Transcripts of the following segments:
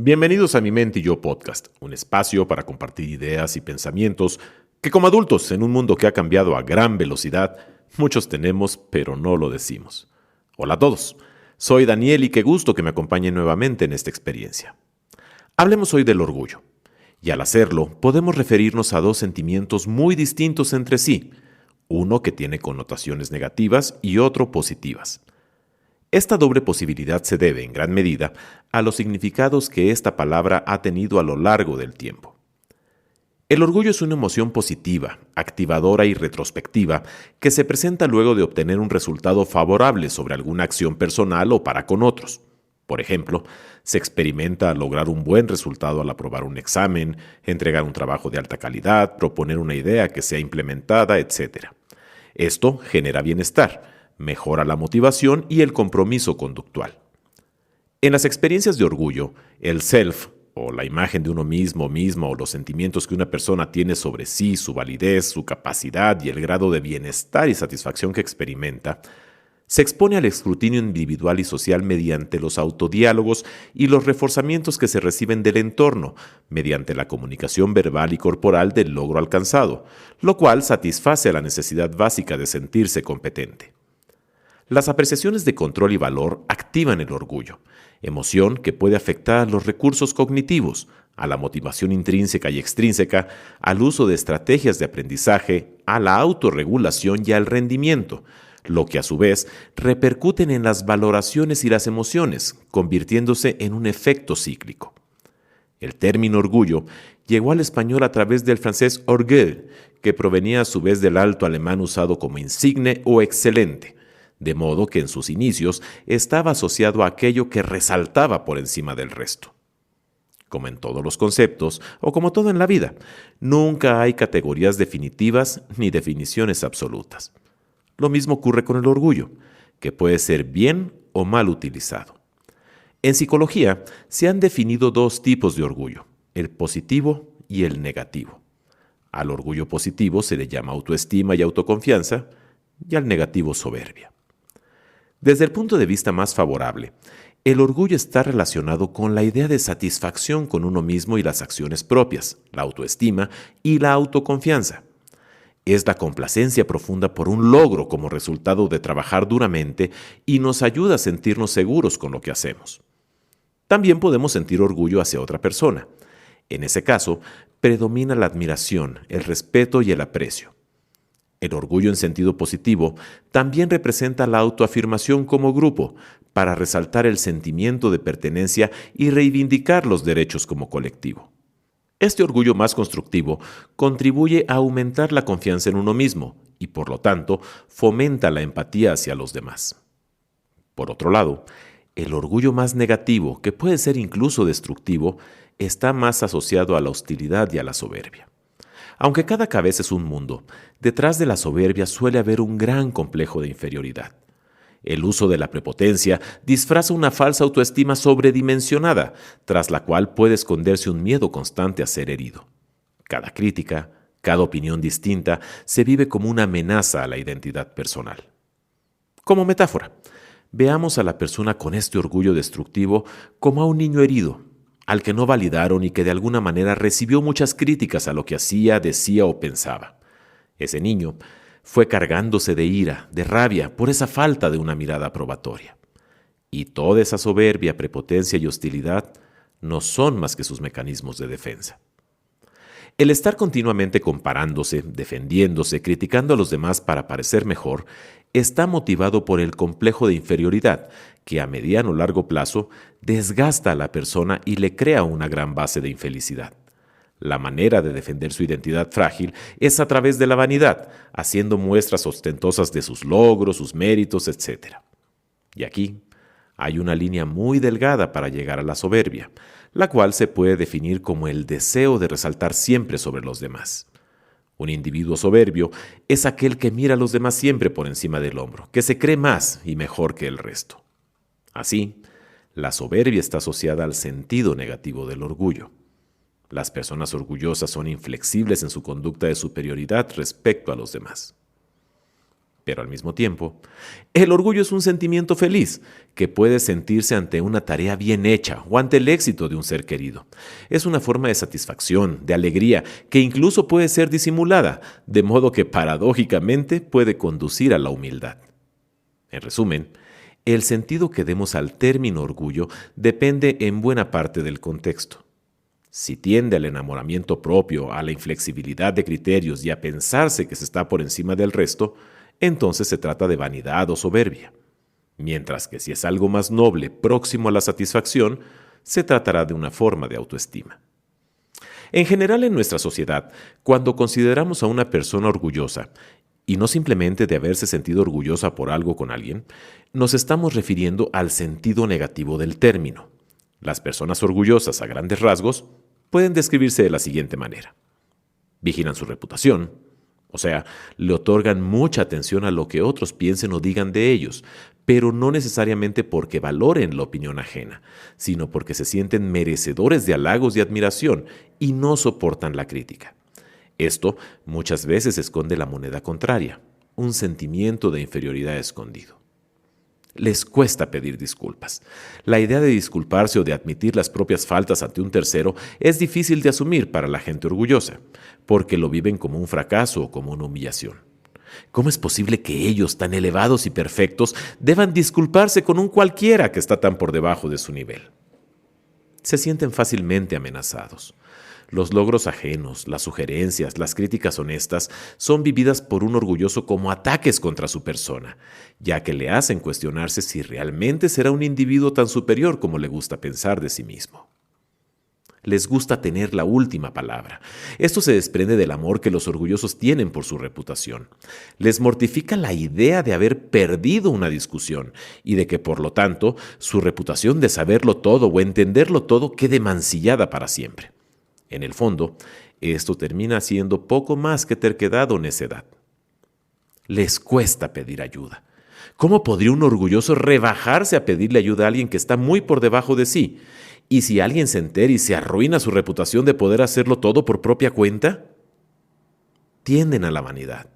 Bienvenidos a Mi Mente y Yo Podcast, un espacio para compartir ideas y pensamientos que como adultos en un mundo que ha cambiado a gran velocidad, muchos tenemos pero no lo decimos. Hola a todos, soy Daniel y qué gusto que me acompañen nuevamente en esta experiencia. Hablemos hoy del orgullo, y al hacerlo podemos referirnos a dos sentimientos muy distintos entre sí, uno que tiene connotaciones negativas y otro positivas. Esta doble posibilidad se debe, en gran medida, a los significados que esta palabra ha tenido a lo largo del tiempo. El orgullo es una emoción positiva, activadora y retrospectiva que se presenta luego de obtener un resultado favorable sobre alguna acción personal o para con otros. Por ejemplo, se experimenta al lograr un buen resultado al aprobar un examen, entregar un trabajo de alta calidad, proponer una idea que sea implementada, etc. Esto genera bienestar, mejora la motivación y el compromiso conductual. En las experiencias de orgullo, el self, o la imagen de uno mismo o misma o los sentimientos que una persona tiene sobre sí, su validez, su capacidad y el grado de bienestar y satisfacción que experimenta, se expone al escrutinio individual y social mediante los autodiálogos y los reforzamientos que se reciben del entorno, mediante la comunicación verbal y corporal del logro alcanzado, lo cual satisface la necesidad básica de sentirse competente. Las apreciaciones de control y valor activan el orgullo, emoción que puede afectar a los recursos cognitivos, a la motivación intrínseca y extrínseca, al uso de estrategias de aprendizaje, a la autorregulación y al rendimiento, lo que a su vez repercuten en las valoraciones y las emociones, convirtiéndose en un efecto cíclico. El término orgullo llegó al español a través del francés orgueil, que provenía a su vez del alto alemán usado como insigne o excelente, de modo que en sus inicios estaba asociado a aquello que resaltaba por encima del resto. Como en todos los conceptos, o como todo en la vida, nunca hay categorías definitivas ni definiciones absolutas. Lo mismo ocurre con el orgullo, que puede ser bien o mal utilizado. En psicología se han definido dos tipos de orgullo, el positivo y el negativo. Al orgullo positivo se le llama autoestima y autoconfianza, y al negativo soberbia. Desde el punto de vista más favorable, el orgullo está relacionado con la idea de satisfacción con uno mismo y las acciones propias, la autoestima y la autoconfianza. Es la complacencia profunda por un logro como resultado de trabajar duramente y nos ayuda a sentirnos seguros con lo que hacemos. También podemos sentir orgullo hacia otra persona. En ese caso, predomina la admiración, el respeto y el aprecio. El orgullo en sentido positivo también representa la autoafirmación como grupo para resaltar el sentimiento de pertenencia y reivindicar los derechos como colectivo. Este orgullo más constructivo contribuye a aumentar la confianza en uno mismo y, por lo tanto, fomenta la empatía hacia los demás. Por otro lado, el orgullo más negativo, que puede ser incluso destructivo, está más asociado a la hostilidad y a la soberbia. Aunque cada cabeza es un mundo, detrás de la soberbia suele haber un gran complejo de inferioridad. El uso de la prepotencia disfraza una falsa autoestima sobredimensionada, tras la cual puede esconderse un miedo constante a ser herido. Cada crítica, cada opinión distinta, se vive como una amenaza a la identidad personal. Como metáfora, veamos a la persona con este orgullo destructivo como a un niño herido, al que no validaron y que de alguna manera recibió muchas críticas a lo que hacía, decía o pensaba. Ese niño fue cargándose de ira, de rabia, por esa falta de una mirada aprobatoria. Y toda esa soberbia, prepotencia y hostilidad no son más que sus mecanismos de defensa. El estar continuamente comparándose, defendiéndose, criticando a los demás para parecer mejor, está motivado por el complejo de inferioridad, que a mediano o largo plazo desgasta a la persona y le crea una gran base de infelicidad. La manera de defender su identidad frágil es a través de la vanidad, haciendo muestras ostentosas de sus logros, sus méritos, etc. Y aquí hay una línea muy delgada para llegar a la soberbia, la cual se puede definir como el deseo de resaltar siempre sobre los demás. Un individuo soberbio es aquel que mira a los demás siempre por encima del hombro, que se cree más y mejor que el resto. Así, la soberbia está asociada al sentido negativo del orgullo. Las personas orgullosas son inflexibles en su conducta de superioridad respecto a los demás. Pero al mismo tiempo, el orgullo es un sentimiento feliz que puede sentirse ante una tarea bien hecha o ante el éxito de un ser querido. Es una forma de satisfacción, de alegría, que incluso puede ser disimulada, de modo que paradójicamente puede conducir a la humildad. En resumen, el sentido que demos al término orgullo depende en buena parte del contexto. Si tiende al enamoramiento propio, a la inflexibilidad de criterios y a pensarse que se está por encima del resto, entonces se trata de vanidad o soberbia. Mientras que si es algo más noble, próximo a la satisfacción, se tratará de una forma de autoestima. En general en nuestra sociedad, cuando consideramos a una persona orgullosa, y no simplemente de haberse sentido orgullosa por algo con alguien, nos estamos refiriendo al sentido negativo del término. Las personas orgullosas, a grandes rasgos, pueden describirse de la siguiente manera. Vigilan su reputación, o sea, le otorgan mucha atención a lo que otros piensen o digan de ellos, pero no necesariamente porque valoren la opinión ajena, sino porque se sienten merecedores de halagos y admiración y no soportan la crítica. Esto muchas veces esconde la moneda contraria, un sentimiento de inferioridad escondido. Les cuesta pedir disculpas. La idea de disculparse o de admitir las propias faltas ante un tercero es difícil de asumir para la gente orgullosa, porque lo viven como un fracaso o como una humillación. ¿Cómo es posible que ellos, tan elevados y perfectos, deban disculparse con un cualquiera que está tan por debajo de su nivel? Se sienten fácilmente amenazados. Los logros ajenos, las sugerencias, las críticas honestas son vividas por un orgulloso como ataques contra su persona, ya que le hacen cuestionarse si realmente será un individuo tan superior como le gusta pensar de sí mismo. Les gusta tener la última palabra. Esto se desprende del amor que los orgullosos tienen por su reputación. Les mortifica la idea de haber perdido una discusión y de que, por lo tanto, su reputación de saberlo todo o entenderlo todo quede mancillada para siempre. En el fondo, esto termina siendo poco más que terquedad o necedad. Les cuesta pedir ayuda. ¿Cómo podría un orgulloso rebajarse a pedirle ayuda a alguien que está muy por debajo de sí? ¿Y si alguien se entera y se arruina su reputación de poder hacerlo todo por propia cuenta? Tienden a la vanidad.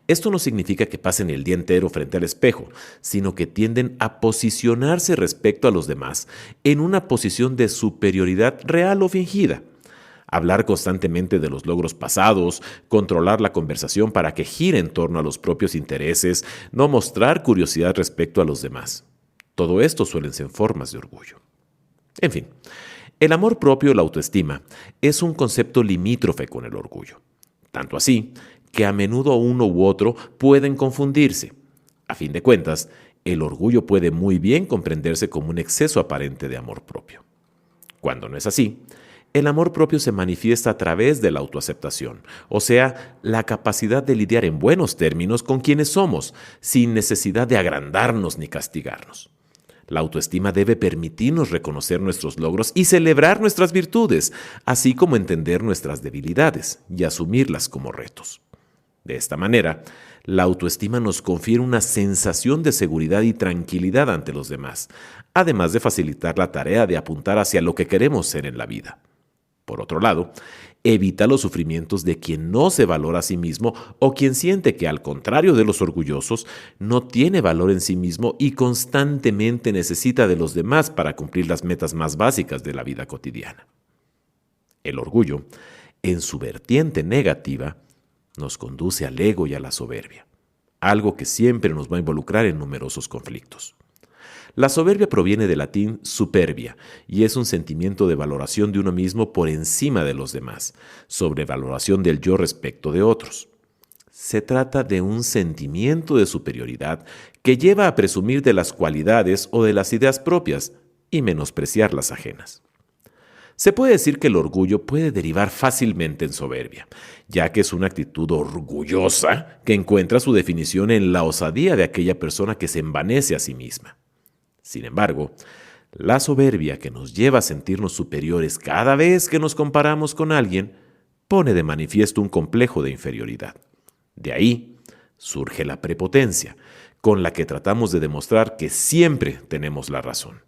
Esto no significa que pasen el día entero frente al espejo, sino que tienden a posicionarse respecto a los demás en una posición de superioridad real o fingida. Hablar constantemente de los logros pasados, controlar la conversación para que gire en torno a los propios intereses, no mostrar curiosidad respecto a los demás. Todo esto suelen ser formas de orgullo. En fin, el amor propio, la autoestima, es un concepto limítrofe con el orgullo. Tanto así que a menudo uno u otro pueden confundirse. A fin de cuentas, el orgullo puede muy bien comprenderse como un exceso aparente de amor propio. Cuando no es así, el amor propio se manifiesta a través de la autoaceptación, o sea, la capacidad de lidiar en buenos términos con quienes somos, sin necesidad de agrandarnos ni castigarnos. La autoestima debe permitirnos reconocer nuestros logros y celebrar nuestras virtudes, así como entender nuestras debilidades y asumirlas como retos. De esta manera, la autoestima nos confiere una sensación de seguridad y tranquilidad ante los demás, además de facilitar la tarea de apuntar hacia lo que queremos ser en la vida. Por otro lado, evita los sufrimientos de quien no se valora a sí mismo o quien siente que, al contrario de los orgullosos, no tiene valor en sí mismo y constantemente necesita de los demás para cumplir las metas más básicas de la vida cotidiana. El orgullo, en su vertiente negativa, nos conduce al ego y a la soberbia, algo que siempre nos va a involucrar en numerosos conflictos. La soberbia proviene del latín superbia y es un sentimiento de valoración de uno mismo por encima de los demás, sobrevaloración del yo respecto de otros. Se trata de un sentimiento de superioridad que lleva a presumir de las cualidades o de las ideas propias y menospreciar las ajenas. Se puede decir que el orgullo puede derivar fácilmente en soberbia, ya que es una actitud orgullosa que encuentra su definición en la osadía de aquella persona que se envanece a sí misma. Sin embargo, la soberbia que nos lleva a sentirnos superiores cada vez que nos comparamos con alguien pone de manifiesto un complejo de inferioridad. De ahí surge la prepotencia, con la que tratamos de demostrar que siempre tenemos la razón.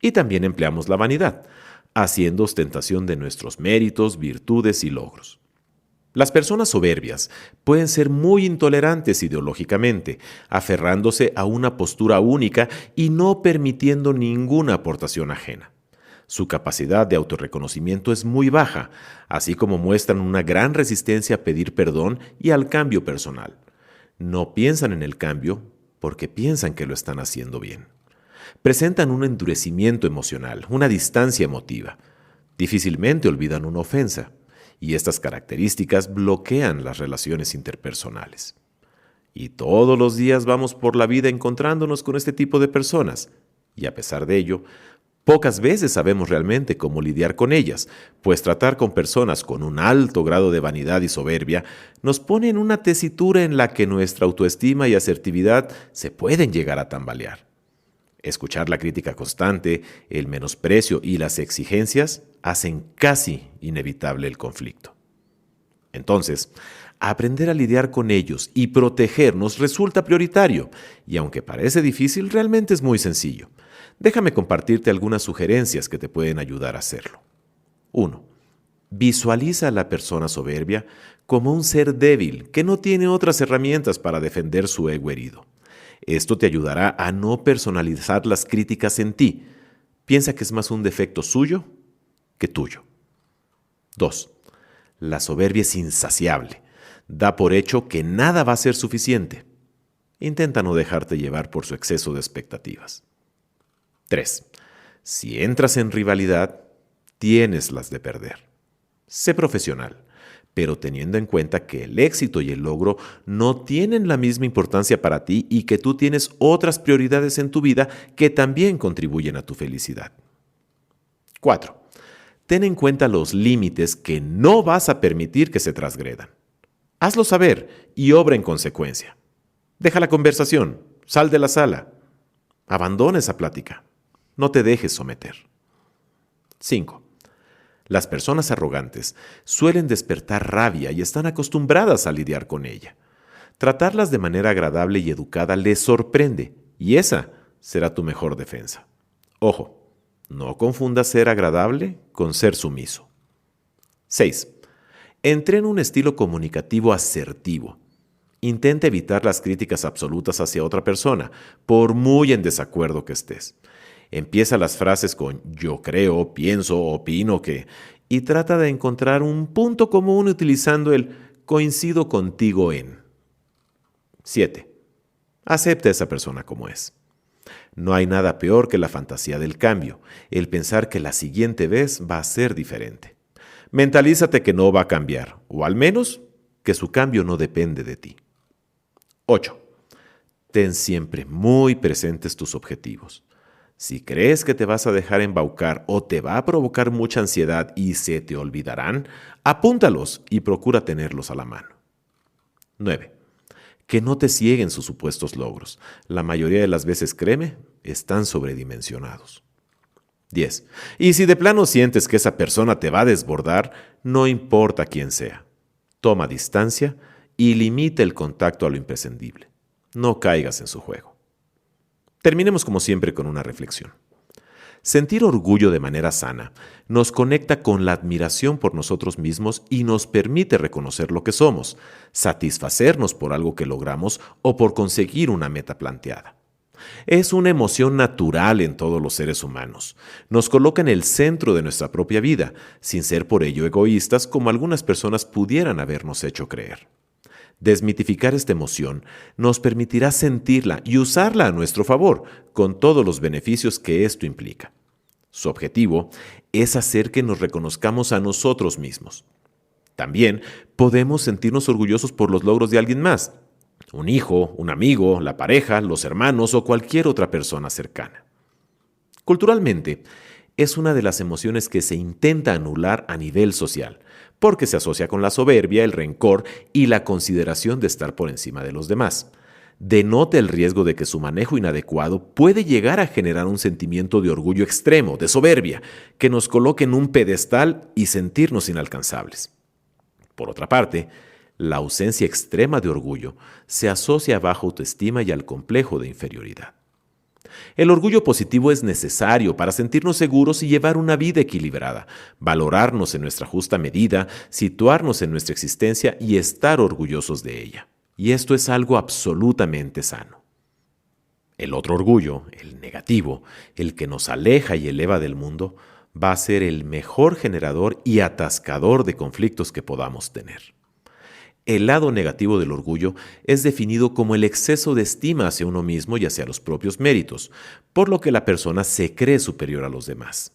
Y también empleamos la vanidad, haciendo ostentación de nuestros méritos, virtudes y logros. Las personas soberbias pueden ser muy intolerantes ideológicamente, aferrándose a una postura única y no permitiendo ninguna aportación ajena. Su capacidad de autorreconocimiento es muy baja, así como muestran una gran resistencia a pedir perdón y al cambio personal. No piensan en el cambio porque piensan que lo están haciendo bien. Presentan un endurecimiento emocional, una distancia emotiva. Difícilmente olvidan una ofensa, y estas características bloquean las relaciones interpersonales. Y todos los días vamos por la vida encontrándonos con este tipo de personas, y a pesar de ello, pocas veces sabemos realmente cómo lidiar con ellas, pues tratar con personas con un alto grado de vanidad y soberbia nos pone en una tesitura en la que nuestra autoestima y asertividad se pueden llegar a tambalear. Escuchar la crítica constante, el menosprecio y las exigencias hacen casi inevitable el conflicto. Entonces, aprender a lidiar con ellos y protegernos resulta prioritario, y aunque parece difícil, realmente es muy sencillo. Déjame compartirte algunas sugerencias que te pueden ayudar a hacerlo. 1. Visualiza a la persona soberbia como un ser débil que no tiene otras herramientas para defender su ego herido. Esto te ayudará a no personalizar las críticas en ti. Piensa que es más un defecto suyo que tuyo. 2. La soberbia es insaciable. Da por hecho que nada va a ser suficiente. Intenta no dejarte llevar por su exceso de expectativas. 3. Si entras en rivalidad, tienes las de perder. Sé profesional, pero teniendo en cuenta que el éxito y el logro no tienen la misma importancia para ti y que tú tienes otras prioridades en tu vida que también contribuyen a tu felicidad. 4. Ten en cuenta los límites que no vas a permitir que se transgredan. Hazlo saber y obra en consecuencia. Deja la conversación, sal de la sala. Abandona esa plática. No te dejes someter. 5. Las personas arrogantes suelen despertar rabia y están acostumbradas a lidiar con ella. Tratarlas de manera agradable y educada les sorprende, y esa será tu mejor defensa. Ojo, no confundas ser agradable con ser sumiso. 6. Entrena un estilo comunicativo asertivo. Intenta evitar las críticas absolutas hacia otra persona, por muy en desacuerdo que estés. Empieza las frases con yo creo, pienso, opino que, y trata de encontrar un punto común utilizando el coincido contigo en. 7. Acepta a esa persona como es. No hay nada peor que la fantasía del cambio, el pensar que la siguiente vez va a ser diferente. Mentalízate que no va a cambiar, o al menos que su cambio no depende de ti. 8. Ten siempre muy presentes tus objetivos. Si crees que te vas a dejar embaucar o te va a provocar mucha ansiedad y se te olvidarán, apúntalos y procura tenerlos a la mano. 9. Que no te cieguen sus supuestos logros. La mayoría de las veces, créeme, están sobredimensionados. 10. Y si de plano sientes que esa persona te va a desbordar, no importa quién sea. Toma distancia y limita el contacto a lo imprescindible. No caigas en su juego. Terminemos como siempre con una reflexión. Sentir orgullo de manera sana nos conecta con la admiración por nosotros mismos y nos permite reconocer lo que somos, satisfacernos por algo que logramos o por conseguir una meta planteada. Es una emoción natural en todos los seres humanos. Nos coloca en el centro de nuestra propia vida, sin ser por ello egoístas como algunas personas pudieran habernos hecho creer. Desmitificar esta emoción nos permitirá sentirla y usarla a nuestro favor, con todos los beneficios que esto implica. Su objetivo es hacer que nos reconozcamos a nosotros mismos. También podemos sentirnos orgullosos por los logros de alguien más, un hijo, un amigo, la pareja, los hermanos o cualquier otra persona cercana. Culturalmente, es una de las emociones que se intenta anular a nivel social, porque se asocia con la soberbia, el rencor y la consideración de estar por encima de los demás. Denota el riesgo de que su manejo inadecuado puede llegar a generar un sentimiento de orgullo extremo, de soberbia, que nos coloque en un pedestal y sentirnos inalcanzables. Por otra parte, la ausencia extrema de orgullo se asocia a baja autoestima y al complejo de inferioridad. El orgullo positivo es necesario para sentirnos seguros y llevar una vida equilibrada, valorarnos en nuestra justa medida, situarnos en nuestra existencia y estar orgullosos de ella. Y esto es algo absolutamente sano. El otro orgullo, el negativo, el que nos aleja y eleva del mundo, va a ser el mejor generador y atascador de conflictos que podamos tener. El lado negativo del orgullo es definido como el exceso de estima hacia uno mismo y hacia los propios méritos, por lo que la persona se cree superior a los demás.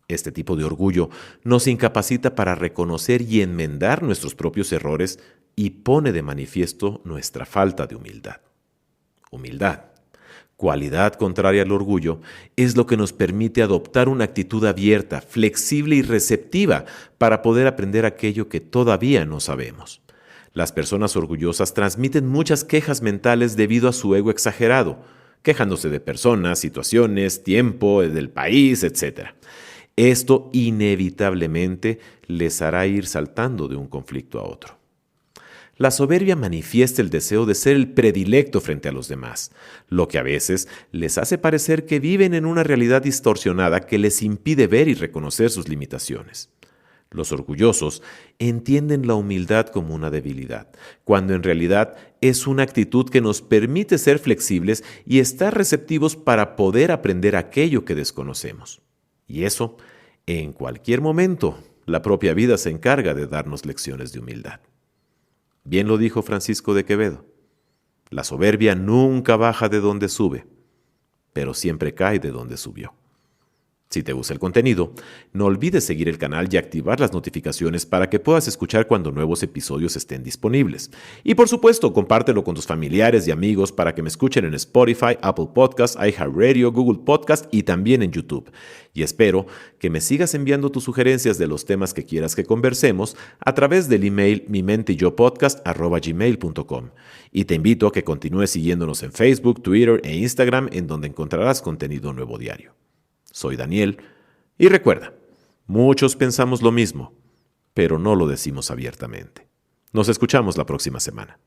Este tipo de orgullo nos incapacita para reconocer y enmendar nuestros propios errores y pone de manifiesto nuestra falta de humildad. Humildad, cualidad contraria al orgullo, es lo que nos permite adoptar una actitud abierta, flexible y receptiva para poder aprender aquello que todavía no sabemos. Las personas orgullosas transmiten muchas quejas mentales debido a su ego exagerado, quejándose de personas, situaciones, tiempo, del país, etc. Esto inevitablemente les hará ir saltando de un conflicto a otro. La soberbia manifiesta el deseo de ser el predilecto frente a los demás, lo que a veces les hace parecer que viven en una realidad distorsionada que les impide ver y reconocer sus limitaciones. Los orgullosos entienden la humildad como una debilidad, cuando en realidad es una actitud que nos permite ser flexibles y estar receptivos para poder aprender aquello que desconocemos. Y eso, en cualquier momento, la propia vida se encarga de darnos lecciones de humildad. Bien lo dijo Francisco de Quevedo: la soberbia nunca baja de donde sube, pero siempre cae de donde subió. Si te gusta el contenido, no olvides seguir el canal y activar las notificaciones para que puedas escuchar cuando nuevos episodios estén disponibles. Y por supuesto, compártelo con tus familiares y amigos para que me escuchen en Spotify, Apple Podcasts, iHeartRadio, Google Podcasts y también en YouTube. Y espero que me sigas enviando tus sugerencias de los temas que quieras que conversemos a través del email mimenteyopodcast@gmail.com. Y te invito a que continúes siguiéndonos en Facebook, Twitter e Instagram, en donde encontrarás contenido nuevo diario. Soy Daniel, y recuerda, muchos pensamos lo mismo, pero no lo decimos abiertamente. Nos escuchamos la próxima semana.